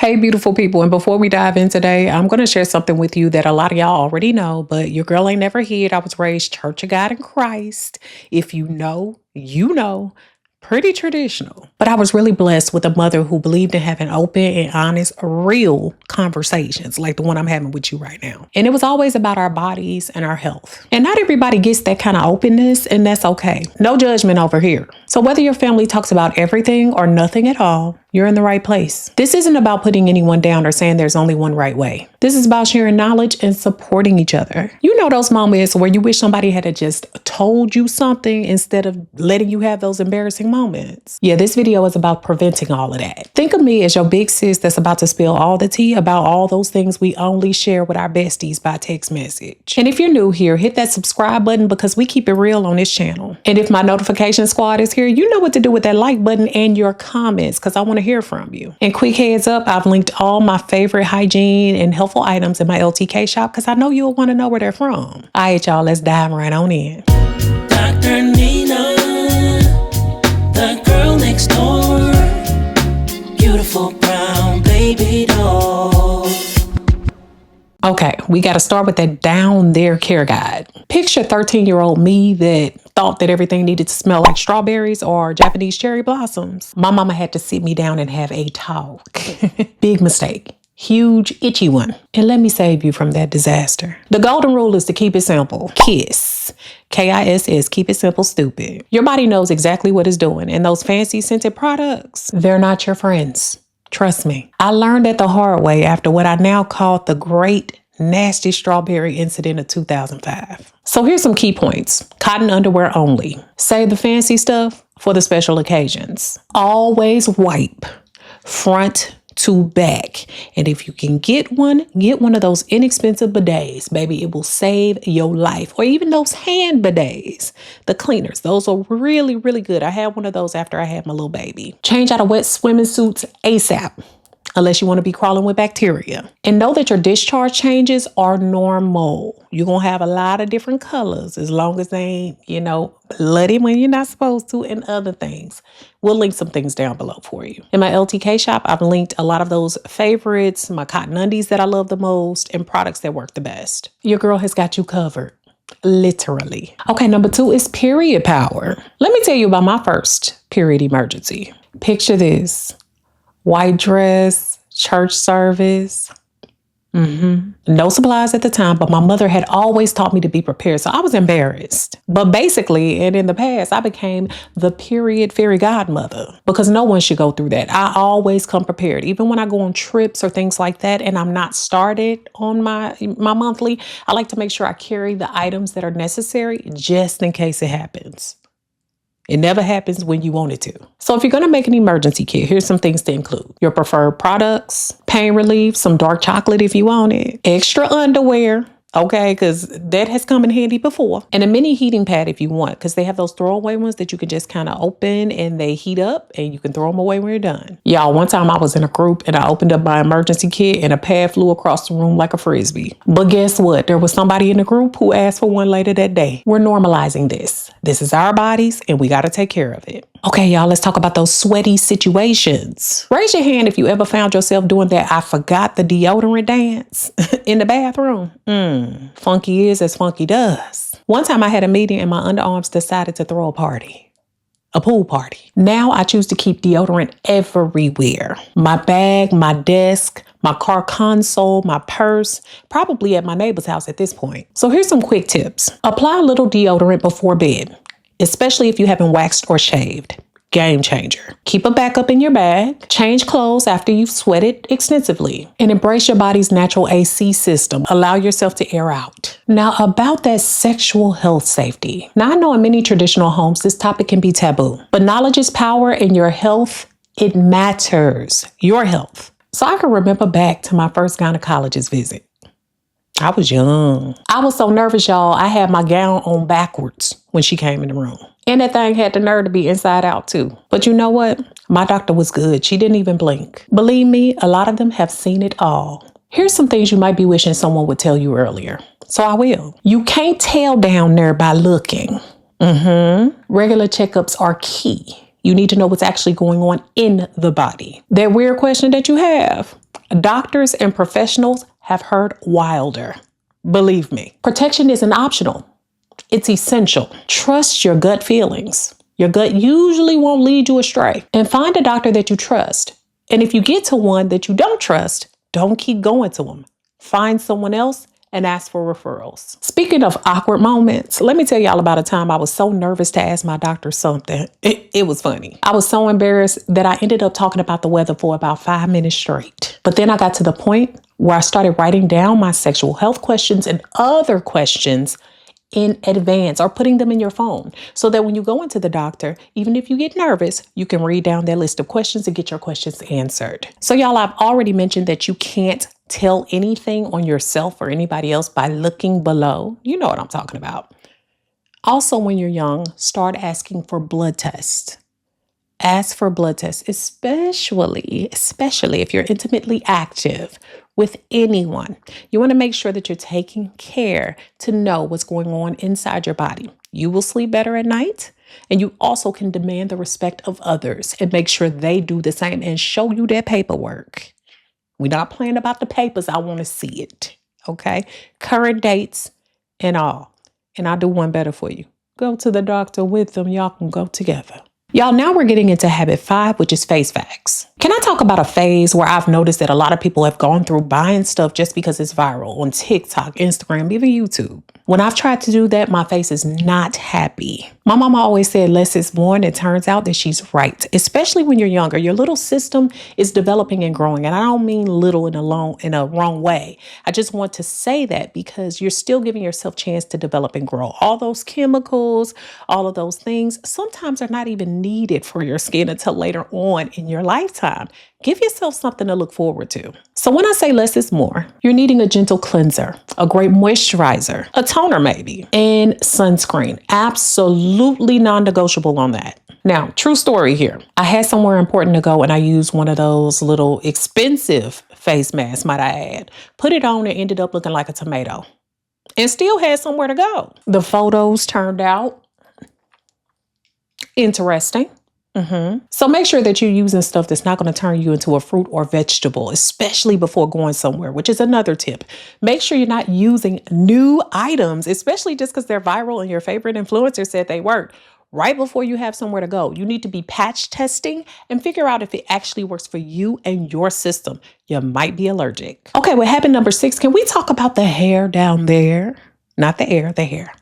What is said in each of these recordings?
Hey, beautiful people. And before we dive in today, I'm going to share something with you that a lot of y'all already know, but your girl ain't never hid. I was raised Church of God in Christ. If you know, you know. Pretty traditional. But I was really blessed with a mother who believed in having open and honest, real conversations like the one I'm having with you right now. And it was always about our bodies and our health. And not everybody gets that kind of openness, and that's okay. No judgment over here. So whether your family talks about everything or nothing at all, you're in the right place. This isn't about putting anyone down or saying there's only one right way. This is about sharing knowledge and supporting each other. You know those moments where you wish somebody had just told you something instead of letting you have those embarrassing moments. Yeah, this video is about preventing all of that. Think of me as your big sis that's about to spill all the tea about all those things we only share with our besties by text message. And if you're new here, hit that subscribe button because we keep it real on this channel. And if my notification squad is here, you know what to do with that like button and your comments because I want to hear from you. And quick heads up, I've linked all my favorite hygiene and helpful items in my LTK shop because I know you'll want to know where they're from. All right, y'all, let's dive right on in. Drnina, the girl next door, beautiful brown baby doll. Okay, we got to start with that down there care guide. Picture 13-year-old me that thought that everything needed to smell like strawberries or Japanese cherry blossoms. My mama had to sit me down and have a talk. Big mistake. Huge, itchy one. And let me save you from that disaster. The golden rule is to keep it simple. KISS. K-I-S-S. Keep it simple, stupid. Your body knows exactly what it's doing. And those fancy scented products, they're not your friends. Trust me. I learned that the hard way after what I now call the great nasty strawberry incident of 2005. So here's some key points. Cotton underwear only. Save the fancy stuff for the special occasions. Always wipe front to back. And if you can get one of those inexpensive bidets. Baby, it will save your life. Or even those hand bidets, the cleaners. Those are really, really good. I had one of those after I had my little baby. Change out of wet swimming suits ASAP. Unless you want to be crawling with bacteria. And know that your discharge changes are normal. You're going to have a lot of different colors as long as they ain't, bloody when you're not supposed to and other things. We'll link some things down below for you. In my LTK shop, I've linked a lot of those favorites, my cotton undies that I love the most, and products that work the best. Your girl has got you covered. Literally. Okay, number 2 is period power. Let me tell you about my first period emergency. Picture this. White dress, church service. No supplies at the time, but my mother had always taught me to be prepared. So I was embarrassed. But basically, and in the past, I became the period fairy godmother because no one should go through that. I always come prepared. Even when I go on trips or things like that and I'm not started on my monthly, I like to make sure I carry the items that are necessary just in case it happens. It never happens when you want it to. So if you're going to make an emergency kit, here's some things to include. Your preferred products, pain relief, some dark chocolate if you want it, extra underwear, okay, because that has come in handy before, and a mini heating pad if you want, because they have those throwaway ones that you can just kind of open and they heat up and you can throw them away when you're done. Y'all, one time I was in a group and I opened up my emergency kit and a pad flew across the room like a frisbee. But guess what? There was somebody in the group who asked for one later that day. We're normalizing this. This is our bodies and we got to take care of it. Okay, y'all, let's talk about those sweaty situations. Raise your hand if you ever found yourself doing that I forgot the deodorant dance in the bathroom. Funky is as funky does. One time I had a meeting and my underarms decided to throw a party. A pool party. Now I choose to keep deodorant everywhere. My bag, my desk, my car console, my purse, probably at my neighbor's house at this point. So here's some quick tips. Apply a little deodorant before bed, especially if you haven't waxed or shaved. Game changer. Keep a backup in your bag. Change clothes after you've sweated extensively. And embrace your body's natural AC system. Allow yourself to air out. Now about that sexual health safety. Now I know in many traditional homes this topic can be taboo. But knowledge is power and your health, it matters. Your health. So I can remember back to my first gynecologist visit. I was young. I was so nervous, y'all. I had my gown on backwards when she came in the room. And that thing had the nerve to be inside out too. But you know what? My doctor was good. She didn't even blink. Believe me, a lot of them have seen it all. Here's some things you might be wishing someone would tell you earlier. So I will. You can't tell down there by looking. Regular checkups are key. You need to know what's actually going on in the body. That weird question that you have. Doctors and professionals have heard wilder. Believe me, protection isn't optional. It's essential. Trust your gut feelings. Your gut usually won't lead you astray. And find a doctor that you trust. And if you get to one that you don't trust, don't keep going to them. Find someone else and ask for referrals. Speaking of awkward moments, let me tell y'all about a time I was so nervous to ask my doctor something. It was funny. I was so embarrassed that I ended up talking about the weather for about 5 minutes straight. But then I got to the point where I started writing down my sexual health questions and other questions in advance, or putting them in your phone, so that when you go into the doctor, even if you get nervous, you can read down their list of questions and get your questions answered. So y'all, I've already mentioned that you can't tell anything on yourself or anybody else by looking below. You know what I'm talking about. Also, when you're young, start asking for blood tests. Ask for blood tests, especially if you're intimately active with anyone. You want to make sure that you're taking care to know what's going on inside your body. You will sleep better at night, and you also can demand the respect of others and make sure they do the same and show you their paperwork. We're not playing about the papers. I want to see it. Okay? Current dates and all. And I'll do one better for you. Go to the doctor with them. Y'all can go together. Y'all, now we're getting into habit 5, which is face facts. Can I talk about a phase where I've noticed that a lot of people have gone through buying stuff just because it's viral on TikTok, Instagram, even YouTube? When I've tried to do that, my face is not happy. My mama always said less is more, and it turns out that she's right. Especially when you're younger, your little system is developing and growing. And I don't mean little in a wrong way. I just want to say that because you're still giving yourself a chance to develop and grow. All those chemicals, all of those things, sometimes are not even needed for your skin until later on in your lifetime. Give yourself something to look forward to. So when I say less is more, you're needing a gentle cleanser, a great moisturizer, a toner maybe, and sunscreen. Absolutely non-negotiable on that. Now, true story here. I had somewhere important to go and I used one of those little expensive face masks, might I add. Put it on and ended up looking like a tomato and still had somewhere to go. The photos turned out interesting. So make sure that you're using stuff that's not going to turn you into a fruit or vegetable, especially before going somewhere, which is another tip. Make sure you're not using new items, especially just because they're viral and your favorite influencer said they work. Right before you have somewhere to go, you need to be patch testing and figure out if it actually works for you and your system. You might be allergic. Okay, well, habit number 6, can we talk about the hair down there? Not the air, the hair.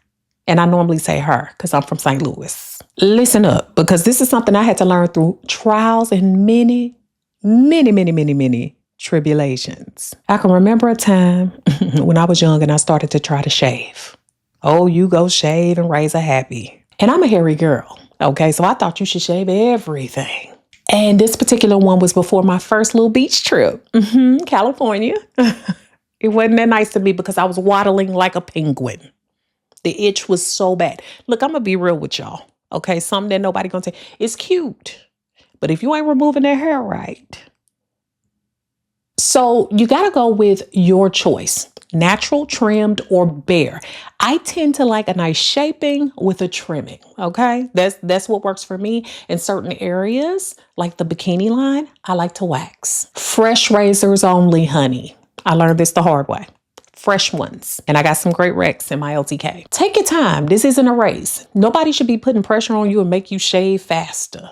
And I normally say her because I'm from St. Louis. Listen up, because this is something I had to learn through trials and many tribulations. I can remember a time when I was young and I started to try to shave. Oh, you go shave and raise a happy. And I'm a hairy girl. Okay, so I thought you should shave everything. And this particular one was before my first little beach trip. California. It wasn't that nice to me because I was waddling like a penguin. The itch was so bad. Look, I'm going to be real with y'all. Okay, something that nobody going to say. It's cute. But if you ain't removing their hair right. So you got to go with your choice. Natural, trimmed, or bare. I tend to like a nice shaping with a trimming. Okay, that's what works for me. In certain areas, like the bikini line, I like to wax. Fresh razors only, honey. I learned this the hard way. Fresh ones. And I got some great recs in my LTK. Take your time. This isn't a race. Nobody should be putting pressure on you and make you shave faster.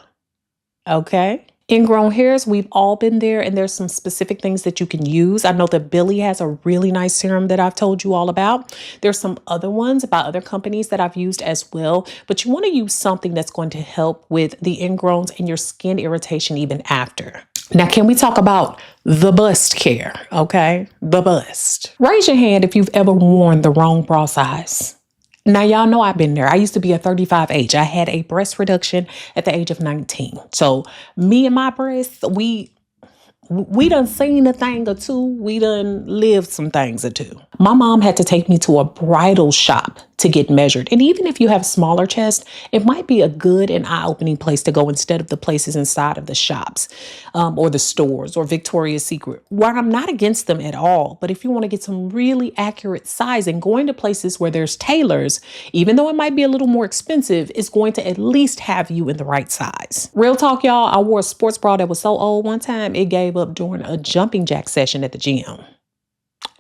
Okay? Ingrown hairs, we've all been there, and there's some specific things that you can use. I know that Billy has a really nice serum that I've told you all about. There's some other ones by other companies that I've used as well, but you want to use something that's going to help with the ingrowns and your skin irritation even after. Now, can we talk about the bust care? Okay, the bust. Raise your hand if you've ever worn the wrong bra size. Now, y'all know I've been there. I used to be a 35H. I had a breast reduction at the age of 19. So me and my breasts, we done seen a thing or two. We done lived some things or two. My mom had to take me to a bridal shop to get measured. And even if you have a smaller chest, it might be a good and eye-opening place to go instead of the places inside of the shops or the stores or Victoria's Secret, where I'm not against them at all. But if you want to get some really accurate sizing, going to places where there's tailors, even though it might be a little more expensive, is going to at least have you in the right size. Real talk, y'all, I wore a sports bra that was so old one time, it gave up during a jumping jack session at the gym.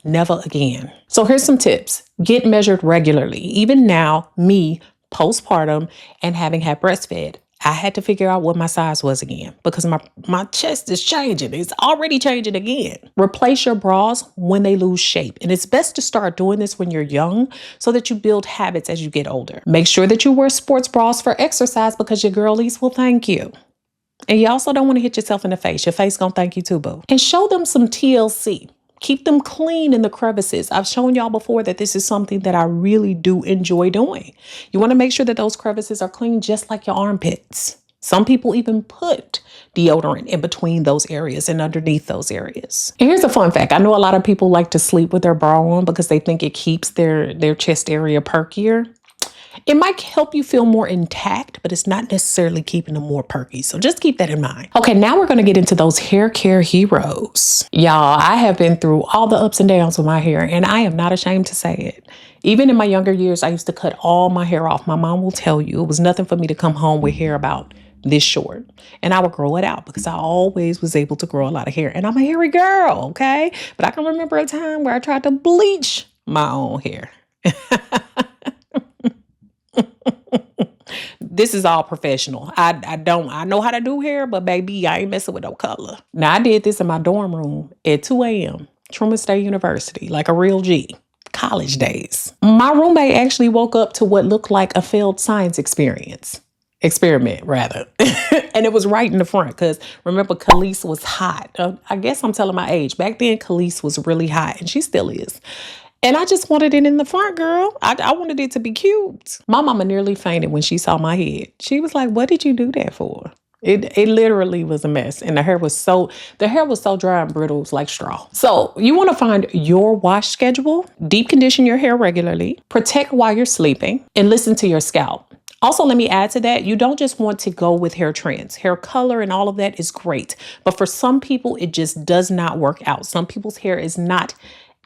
Never again. So here's some tips. Get measured regularly. Even now, me, postpartum and having had breastfed, I had to figure out what my size was again because my chest is changing. It's already changing again. Replace your bras when they lose shape. And it's best to start doing this when you're young so that you build habits as you get older. Make sure that you wear sports bras for exercise because your girlies will thank you. And you also don't want to hit yourself in the face. Your face gonna thank you too, boo. And show them some TLC. Keep them clean in the crevices. I've shown y'all before that this is something that I really do enjoy doing. You want to make sure that those crevices are clean just like your armpits. Some people even put deodorant in between those areas and underneath those areas. And here's a fun fact. I know a lot of people like to sleep with their bra on because they think it keeps their chest area perkier. It might help you feel more intact, but it's not necessarily keeping them more perky. So just keep that in mind. Okay, now we're going to get into those hair care heroes. Y'all, I have been through all the ups and downs with my hair, and I am not ashamed to say it. Even in my younger years, I used to cut all my hair off. My mom will tell you it was nothing for me to come home with hair about this short. And I would grow it out because I always was able to grow a lot of hair. And I'm a hairy girl, okay? But I can remember a time where I tried to bleach my own hair. This is all professional. I know how to do hair, but baby, I ain't messing with no color. Now, I did this in my dorm room at 2 a.m. Truman State University, like a real G. College days. My roommate actually woke up to what looked like a failed science experiment rather. And it was right in the front because remember, Khalees was hot. I guess I'm telling my age. Back then, Khalees was really hot and she still is. And I just wanted it in the front, girl. I wanted it to be cute. My mama nearly fainted when she saw my head. She was like, what did you do that for? It literally was a mess. And the hair was so dry and brittle, it was like straw. So you want to find your wash schedule, deep condition your hair regularly, protect while you're sleeping, and listen to your scalp. Also, let me add to that, you don't just want to go with hair trends. Hair color and all of that is great. But for some people, it just does not work out. Some people's hair is not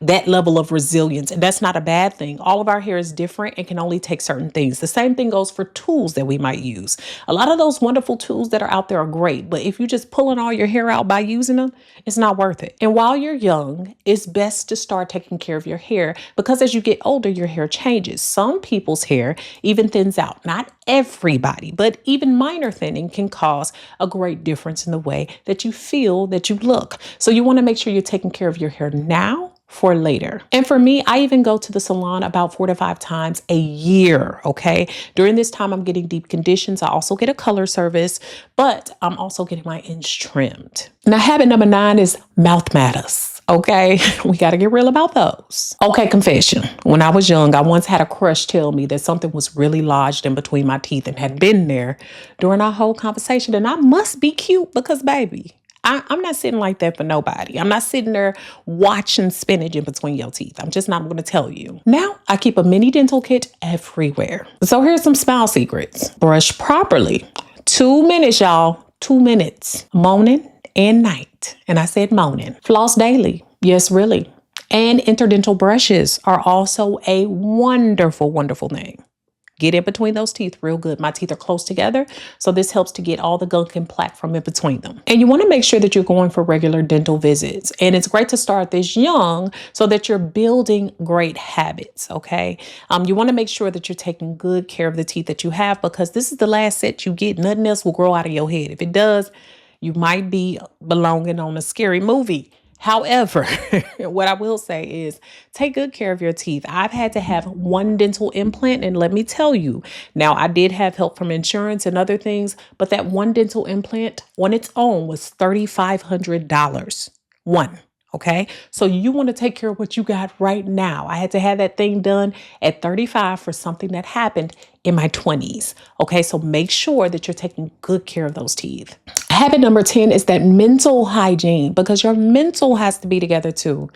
that level of resilience. And that's not a bad thing. All of our hair is different and can only take certain things. The same thing goes for tools that we might use. A lot of those wonderful tools that are out there are great, but if you're just pulling all your hair out by using them, it's not worth it. And while you're young, it's best to start taking care of your hair because as you get older, your hair changes. Some people's hair even thins out. Not everybody, but even minor thinning can cause a great difference in the way that you feel, that you look. So you want to make sure you're taking care of your hair now for later. And for me, I even go to the salon about 4 to 5 times a year, okay? During this time, I'm getting deep conditions. I also get a color service, but I'm also getting my ends trimmed. Now, habit number 9 is mouth matters, okay? We got to get real about those. Okay, confession. When I was young, I once had a crush tell me that something was really lodged in between my teeth and had been there during our whole conversation. And I must be cute because, baby, I'm not sitting like that for nobody. I'm not sitting there watching spinach in between your teeth. I'm just not going to tell you. Now, I keep a mini dental kit everywhere. So here's some smile secrets. Brush properly. 2 minutes, y'all. 2 minutes. Morning and night. And I said morning. Floss daily. Yes, really. And interdental brushes are also a wonderful, wonderful thing. Get in between those teeth real good. My teeth are close together, so this helps to get all the gunk and plaque from in between them. And you want to make sure that you're going for regular dental visits. And it's great to start this young so that you're building great habits, okay? You want to make sure that you're taking good care of the teeth that you have because this is the last set you get. Nothing else will grow out of your head. If it does, you might be belonging on a scary movie. However, what I will say is take good care of your teeth. I've had to have 1 dental implant, and let me tell you, now I did have help from insurance and other things, but that 1 dental implant on its own was $3,500. One. Okay, so you want to take care of what you got right now. I had to have that thing done at 35 for something that happened in my 20s. Okay, so make sure that you're taking good care of those teeth. Habit number 10 is that mental hygiene, because your mental has to be together too.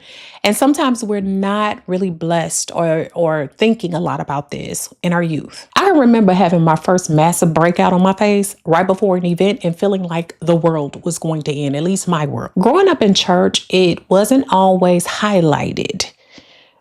And sometimes we're not really blessed or thinking a lot about this in our youth. I can remember having my first massive breakout on my face right before an event and feeling like the world was going to end, at least my world. Growing up in church, it wasn't always highlighted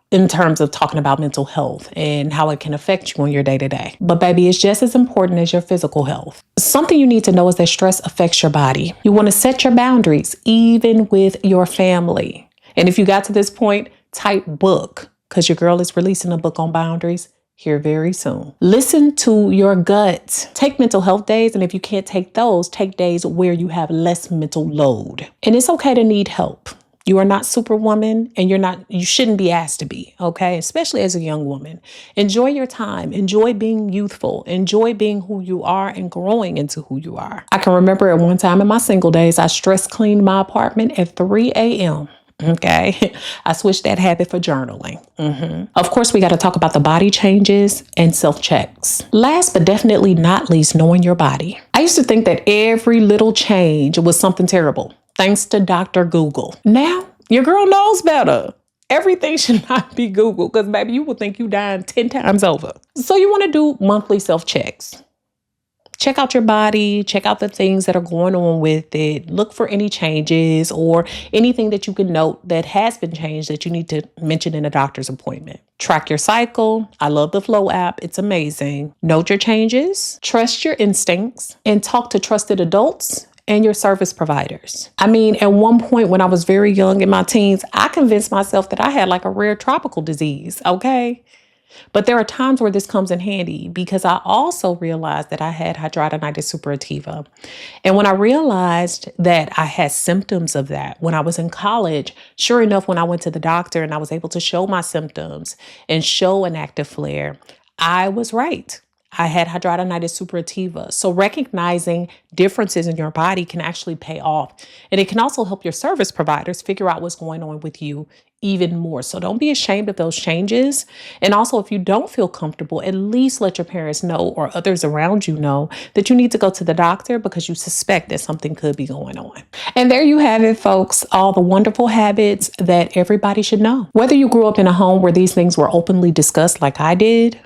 in terms of talking about mental health and how it can affect you on your day-to-day. But baby, it's just as important as your physical health. Something you need to know is that stress affects your body. You want to set your boundaries, even with your family. And if you got to this point, type book, because your girl is releasing a book on boundaries here very soon. Listen to your gut. Take mental health days, and if you can't take those, take days where you have less mental load. And it's okay to need help. You are not Superwoman, and you shouldn't be asked to be, okay? Especially as a young woman. Enjoy your time. Enjoy being youthful. Enjoy being who you are and growing into who you are. I can remember at one time in my single days, I stress cleaned my apartment at 3 a.m. Okay, I switched that habit for journaling. Of course, we got to talk about the body changes and self-checks. Last but definitely not least, knowing your body. I used to think that every little change was something terrible, thanks to Dr. Google. Now, your girl knows better. Everything should not be Google, because baby, you will think you dying 10 times over. So you want to do monthly self-checks. Check out your body, check out the things that are going on with it. Look for any changes or anything that you can note that has been changed that you need to mention in a doctor's appointment. Track your cycle. I love the Flow app. It's amazing. Note your changes, trust your instincts, and talk to trusted adults and your service providers. I mean, at one point when I was very young in my teens, I convinced myself that I had like a rare tropical disease, okay? But there are times where this comes in handy, because I also realized that I had hidradenitis suppurativa. And when I realized that I had symptoms of that when I was in college, sure enough, when I went to the doctor and I was able to show my symptoms and show an active flare, I was right. I had hidradenitis suppurativa. So recognizing differences in your body can actually pay off. And it can also help your service providers figure out what's going on with you even more. So don't be ashamed of those changes. And also, if you don't feel comfortable, at least let your parents know or others around you know that you need to go to the doctor because you suspect that something could be going on. And there you have it, folks, all the wonderful habits that everybody should know. Whether you grew up in a home where these things were openly discussed like I did,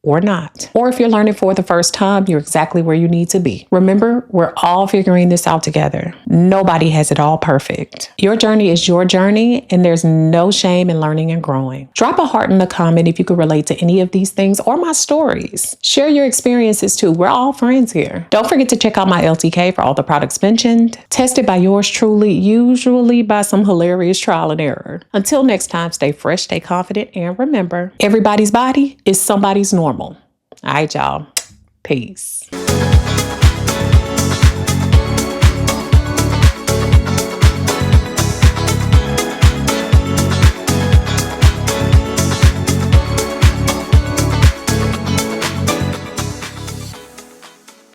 or not. Or if you're learning for the first time, you're exactly where you need to be. Remember, we're all figuring this out together. Nobody has it all perfect. Your journey is your journey, and there's no shame in learning and growing. Drop a heart in the comment if you could relate to any of these things or my stories. Share your experiences too. We're all friends here. Don't forget to check out my LTK for all the products mentioned. Tested by yours truly, usually by some hilarious trial and error. Until next time, stay fresh, stay confident, and remember, everybody's body is somebody's normal. All right, y'all. Peace.